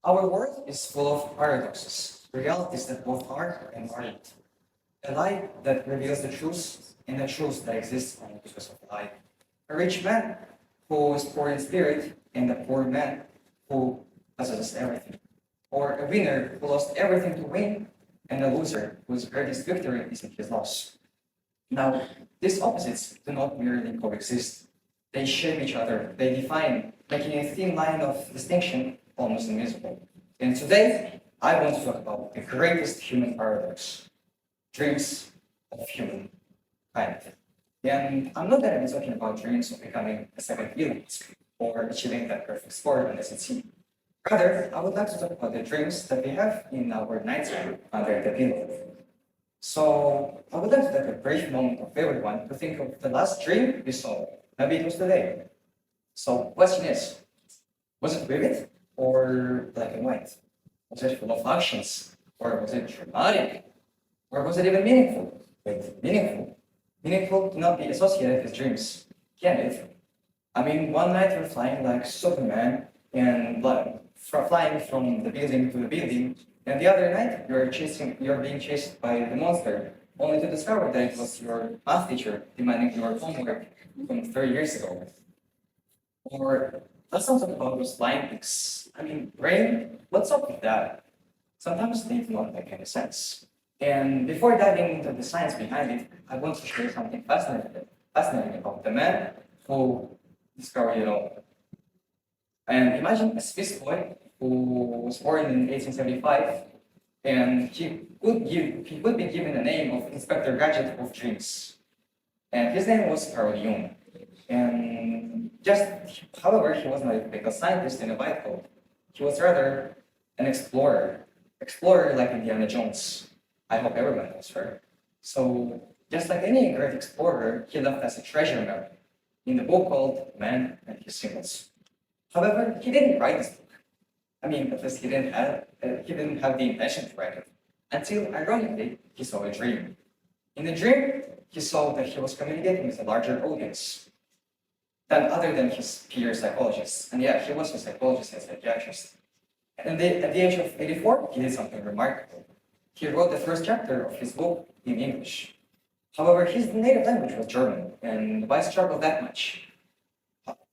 Our world is full of paradoxes, realities that both are and aren't. A lie that reveals the truth, and a truth that exists only because of a lie. A rich man who is poor in spirit, and a poor man who possesses everything. Or a winner who lost everything to win, and a loser whose greatest victory is in his loss. Now, these opposites do not merely coexist. They shape each other, they define, making a thin line of distinction almost invisible. And today, I want to talk about the greatest human paradox, dreams of humankind. And I'm not going to be talking about dreams of becoming a second Elon Musk or achieving that perfect score on SAT. Rather, I would like to talk about the dreams that we have in our nightstand under the pillow. So I would like to take a brief moment of everyone to think of the last dream you saw. Maybe it was today. So question is, was it vivid or black and white? Was it full of actions? Or was it dramatic? Or was it even meaningful? Wait, meaningful? Meaningful cannot be associated with dreams, can it? I mean, one night you're flying like Superman and flying from the building to the building, and the other night you're being chased by the monster, only to discover that it was your math teacher demanding your homework from 30 years ago. Or let's not talk about those flying pigs. I mean, rain, what's up with that? Sometimes they do not make any sense. And before diving into the science behind it, I want to share something fascinating about the man who discovered it all. And imagine a Swiss boy who was born in 1875, and he would be given the name of Inspector Gadget of Dreams. And his name was Carl Jung. And however, he was not a typical scientist in a white coat. He was rather an explorer like Indiana Jones. I hope everyone knows her. So, just like any great explorer, he left us a treasure map in the book called Man and His Symbols. However, he didn't write this book. I mean, at least he didn't have the intention to write it. Until, ironically, he saw a dream. In the dream, he saw that he was communicating with a larger audience than other than his peer psychologists. And yeah, he was a psychologist and psychiatrist. And at the age of 84, he did something remarkable. He wrote the first chapter of his book in English. However, his native language was German, and why struggle that much?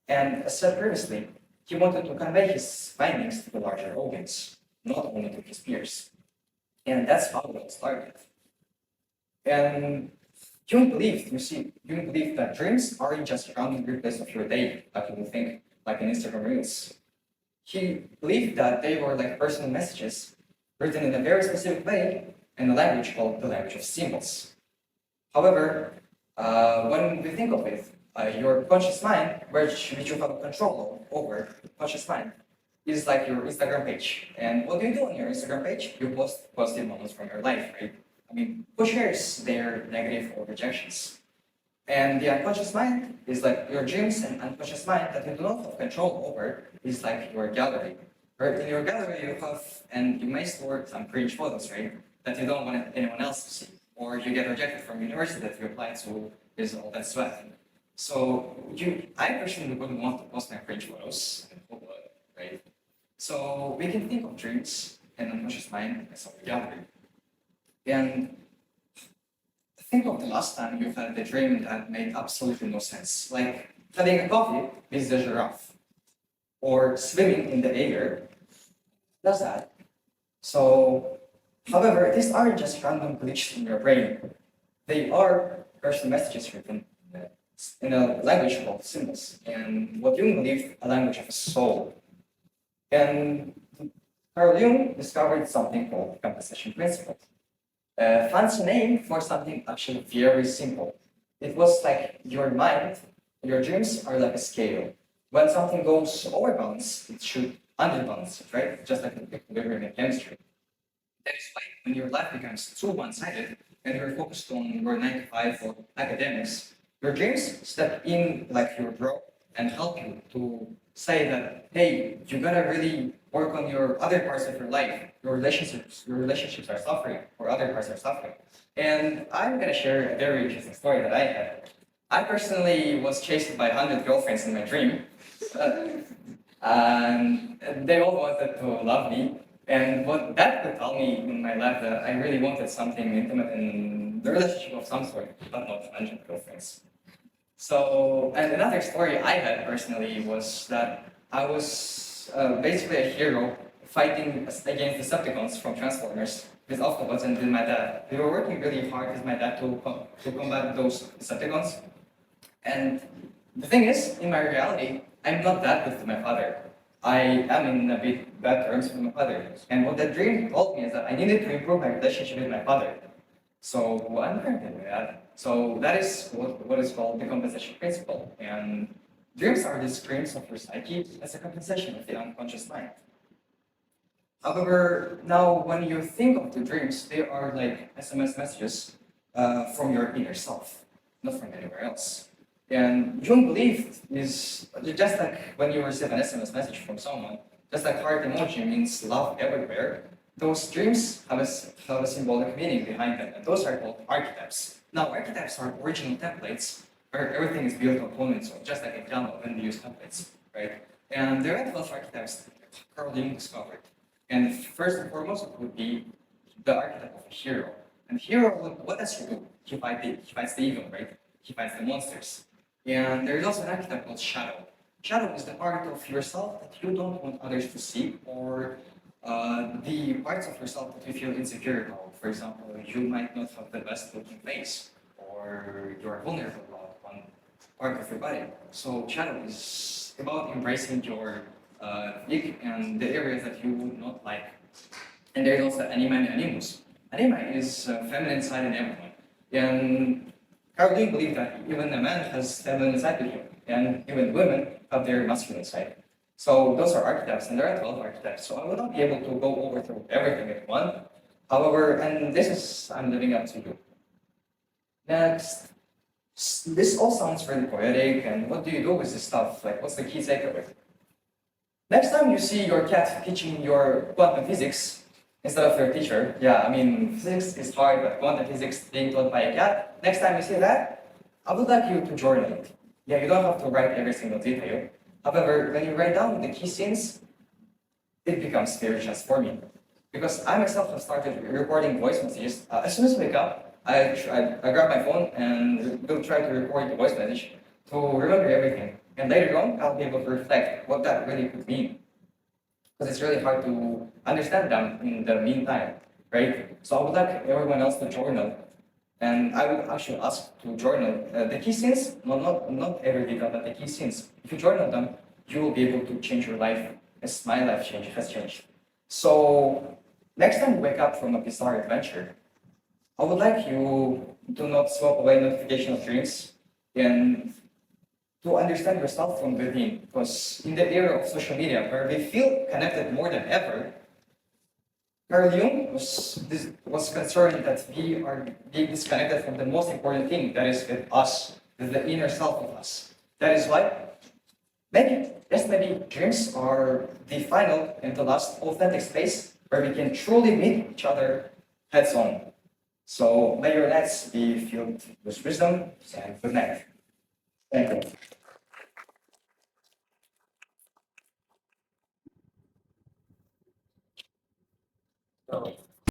And as said previously, he wanted to convey his findings to the larger audience, not only to his peers. And that's how it all started. And Jung believed that dreams aren't just random replays of your day, like you would think, like in Instagram Reels. He believed that they were like personal messages written in a very specific way in a language called the language of symbols. However, when we think of it, your conscious mind, which you have control over, conscious mind, is like your Instagram page. And what do you do on your Instagram page? You post positive moments from your life, right? I mean, who shares their negative or rejections? And the unconscious mind is like your dreams, and unconscious mind that you do not have control over is like your gallery. Right? In your gallery, you have, and you may store some cringe photos, right? That you don't want anyone else to see. Or you get rejected from university that you applied to is all that sweat. So I personally wouldn't want to post my cringe photos, right? So we can think of dreams and unconscious mind as our gallery. And think of the last time you had a dream that made absolutely no sense, like having a coffee with the giraffe, or swimming in the air. Does that? So, however, these aren't just random glitches in your brain. They are personal messages written in a language called symbols, and what Jung believed a language of a soul. And Carl Jung discovered something called the compensation principle. A fancy name for something actually very simple. It was like your mind, your dreams are like a scale. When something goes over bounds, it should underbalance it, right? Just like the equilibrium in chemistry. That is why when your life becomes too one-sided and you're focused on your 9 to 5 or academics, your dreams step in like your bro and help you to say that, hey, you gotta really work on your other parts of your life. Your relationships are suffering, or other parts are suffering. And I'm gonna share a very interesting story that I had. I personally was chased by 100 girlfriends in my dream. and they all wanted to love me. And what that could tell me in my life that I really wanted something intimate in the relationship of some sort, but not friendship, girlfriends. So, and another story I had personally was that I was basically a hero fighting against Decepticons from Transformers with Autobots and with my dad. We were working really hard with my dad to combat those Decepticons. And the thing is, in my reality, I'm not that good to my father. I am in a bit bad terms with my father. And what that dream told me is that I needed to improve my relationship with my father. So I'm currently doing that. So that is what is called the compensation principle. And dreams are the screams of your psyche as a compensation of the unconscious mind. However, now when you think of the dreams, they are like SMS messages from your inner self, not from anywhere else. And Jung believed is just like when you receive an SMS message from someone, just like heart emoji means love everywhere, those dreams have a symbolic meaning behind them, and those are called archetypes. Now, archetypes are original templates where everything is built on components, so just like in Java when we use templates, right? And there are 12 archetypes that Carl Jung discovered. And first and foremost, it would be the archetype of a hero. And hero, what does he do? He fights the evil, right? He fights the monsters. And there is also an archetype called shadow. Shadow is the part of yourself that you don't want others to see, or the parts of yourself that you feel insecure about. For example, you might not have the best looking face, or you're vulnerable about one part of your body. So shadow is about embracing your ick and the areas that you would not like. And there's also anima and animus. Anima is feminine side in everyone. And Carl Jung believed that even a man has feminine side to him, and even women have their masculine side. So those are archetypes, and there are 12 archetypes. So I will not be able to go over through everything at one. However, and this is, I'm leaving up to you. Next, this all sounds really poetic, and what do you do with this stuff? Like, what's the key takeaway? Next time you see your cat teaching your quantum physics instead of your teacher, yeah, I mean, physics is hard, but quantum physics being taught by a cat, next time you see that, I would like you to journal it. Yeah, you don't have to write every single detail. However, when you write down the key scenes, it becomes very just for me. Because I myself have started recording voice messages. As soon as I wake up, I grab my phone and will try to record the voice message to remember everything. And later on, I'll be able to reflect what that really could mean. Because it's really hard to understand them in the meantime, right? So I would like everyone else to journal. And I would actually ask to journal the key scenes, not every detail, but the key scenes. If you journal them, you will be able to change your life as my life has changed. So next time you wake up from a bizarre adventure, I would like you to not swap away notification of dreams and to understand yourself from within. Because in the era of social media, where we feel connected more than ever, Carl Jung was concerned that we are being disconnected from the most important thing, that is with us, with the inner self of us. That is why maybe dreams are the final and the last authentic space where we can truly meet each other heads on. So may your nights be filled with wisdom and good night. Thank you.